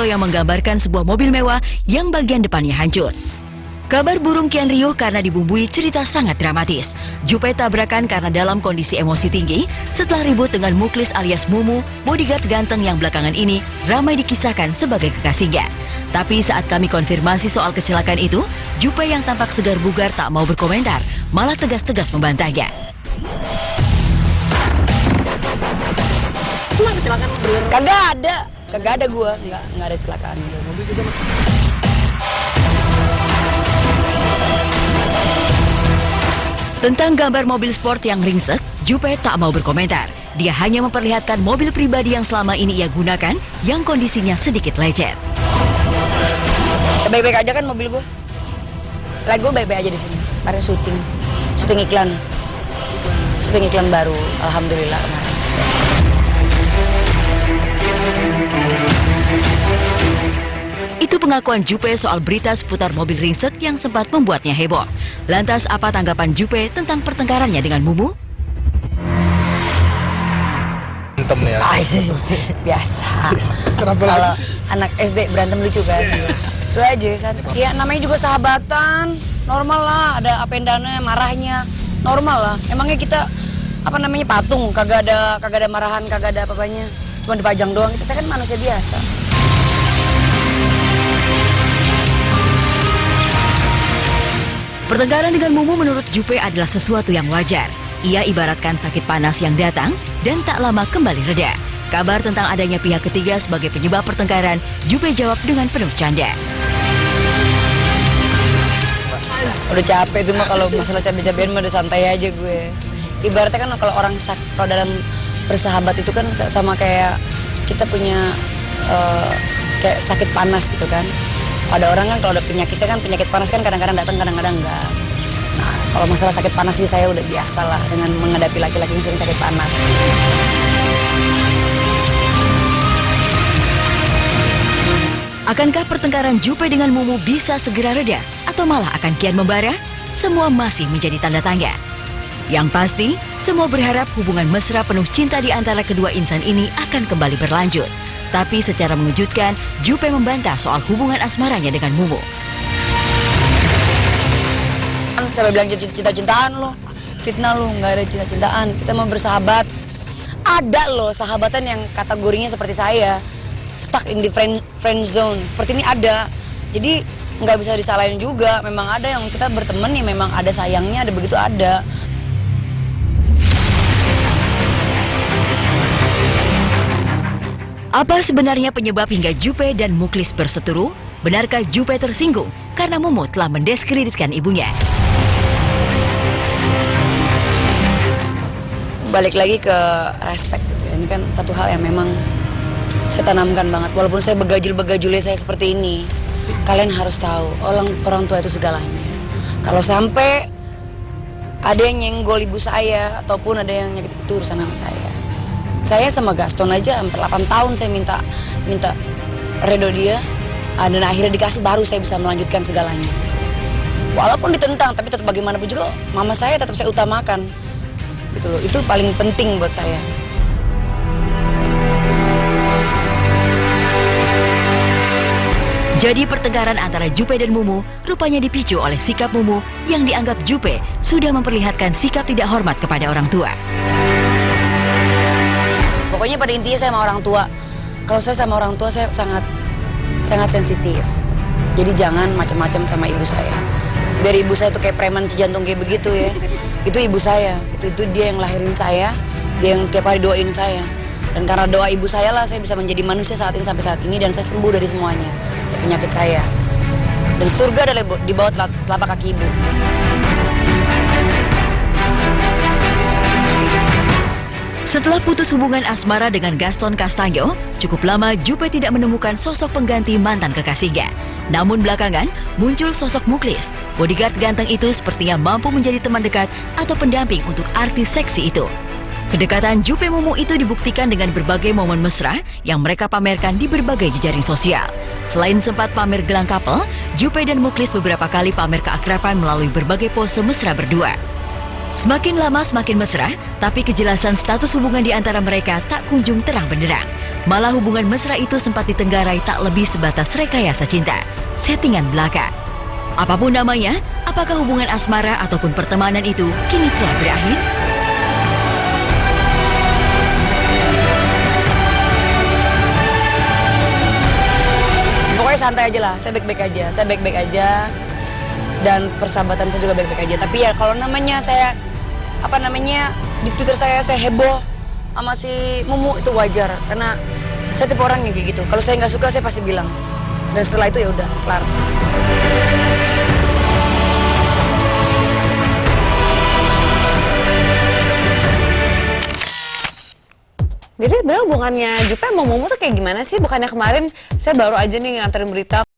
yang menggambarkan sebuah mobil mewah yang bagian depannya hancur. Kabar burung kian riuh karena dibumbui cerita sangat dramatis. Jupe tabrakan karena dalam kondisi emosi tinggi setelah ribut dengan Muklis alias Mumu, bodyguard ganteng yang belakangan ini ramai dikisahkan sebagai kekasihnya. Tapi saat kami konfirmasi soal kecelakaan itu, Jupe yang tampak segar bugar tak mau berkomentar, malah tegas-tegas membantahnya. Cuma kecelakaan bener. Kagak ada gua, nggak ada kecelakaan. Mobil juga. Tentang gambar mobil sport yang ringsek, Jupe tak mau berkomentar. Dia hanya memperlihatkan mobil pribadi yang selama ini ia gunakan yang kondisinya sedikit lecet. Baik-baik aja kan mobil gua. Lah gua baik-baik aja di sini. Kemarin syuting iklan baru, alhamdulillah kemarin. Itu pengakuan Jupe soal berita seputar mobil ringsek yang sempat membuatnya heboh. Lantas apa tanggapan Jupe tentang pertengkarannya dengan Mumu? Berantem ya? Biasa. Kenapa Kalau lagi? anak SD berantem lucu kan? Itu aja. Ya namanya juga sahabatan, normal lah. Ada up and down-nya, marahnya, normal lah. Emangnya kita patung, kagak ada marahan, kagak ada apa-apanya. Cuma dipajang doang. Saya kan manusia biasa. Pertengkaran dengan Mumu menurut Jupe adalah sesuatu yang wajar. Ia ibaratkan sakit panas yang datang dan tak lama kembali reda. Kabar tentang adanya pihak ketiga sebagai penyebab pertengkaran, Jupe jawab dengan penuh canda. Udah capek tuh mah kalau masalah cabai-cabean mah udah santai aja gue. Ibaratnya kan kalau kalau dalam bersahabat itu kan sama kayak kita punya kayak sakit panas gitu kan. Ada orang kan kalau ada penyakit panas kan kadang-kadang datang, kadang-kadang enggak. Nah, kalau masalah sakit panas sih saya udah biasa lah dengan menghadapi laki-laki yang sering sakit panas. Akankah pertengkaran Jupe dengan Mumu bisa segera reda atau malah akan kian membara? Semua masih menjadi tanda tanya. Yang pasti, semua berharap hubungan mesra penuh cinta di antara kedua insan ini akan kembali berlanjut. Tapi secara mengejutkan, Jupe membantah soal hubungan asmaranya dengan Mumu. Sampai bilang cinta-cintaan lo, fitnah lo, nggak ada cinta-cintaan. Kita mau bersahabat. Ada loh sahabatan yang kategorinya seperti saya, stuck in the friend zone. Seperti ini ada. Jadi nggak bisa disalahin juga. Memang ada yang kita berteman ya memang ada sayangnya, ada begitu ada. Apa sebenarnya penyebab hingga Jupe dan Muklis berseteru? Benarkah Jupe tersinggung karena Mumu telah mendiskreditkan ibunya? Balik lagi ke respect gitu ya. Ini kan satu hal yang memang saya tanamkan banget. Walaupun saya begajul-begajulnya saya seperti ini, kalian harus tahu orang tua itu segalanya. Kalau sampai ada yang nyenggol ibu saya ataupun ada yang nyakit, itu urusan sama saya. Saya sama Gaston aja hampir 8 tahun saya minta redo dia, dan akhirnya dikasih, baru saya bisa melanjutkan segalanya. Walaupun ditentang, tapi tetap bagaimanapun juga mama saya tetap saya utamakan. Gitu loh. Itu paling penting buat saya. Jadi pertengkaran antara Jupe dan Mumu rupanya dipicu oleh sikap Mumu yang dianggap Jupe sudah memperlihatkan sikap tidak hormat kepada orang tua. Pokoknya pada intinya saya sama orang tua. Kalau saya sama orang tua saya sangat sensitif. Jadi jangan macam-macam sama ibu saya. Biar ibu saya tuh kayak preman jantung kayak begitu ya. Itu ibu saya. Itu dia yang lahirin saya. Dia yang tiap hari doain saya. Dan karena doa ibu saya lah saya bisa menjadi manusia saat ini sampai saat ini, dan saya sembuh dari semuanya. Dari penyakit saya. Dan surga adalah di bawah telapak kaki ibu. Setelah putus hubungan asmara dengan Gaston Castanyo, cukup lama Jupe tidak menemukan sosok pengganti mantan kekasihnya. Namun belakangan muncul sosok Muklis. Bodyguard ganteng itu sepertinya mampu menjadi teman dekat atau pendamping untuk artis seksi itu. Kedekatan Jupe Mumu itu dibuktikan dengan berbagai momen mesra yang mereka pamerkan di berbagai jejaring sosial. Selain sempat pamer gelang couple, Jupe dan Muklis beberapa kali pamer keakraban melalui berbagai pose mesra berdua. Semakin lama semakin mesra, tapi kejelasan status hubungan di antara mereka tak kunjung terang benderang. Malah hubungan mesra itu sempat ditenggarai tak lebih sebatas rekayasa cinta, settingan belaka. Apapun namanya, apakah hubungan asmara ataupun pertemanan itu kini telah berakhir? Pokoknya santai aja lah, saya baik-baik aja. Dan persahabatan saya juga baik-baik aja. Tapi ya kalau namanya saya, di Twitter saya heboh sama si Mumu, itu wajar. Karena saya tipe orang yang kayak gitu. Kalau saya nggak suka, saya pasti bilang. Dan setelah itu ya udah, kelar. Jadi sebenarnya hubungannya Jupe sama Mumu tuh kayak gimana sih? Bukannya kemarin saya baru aja nih nganterin berita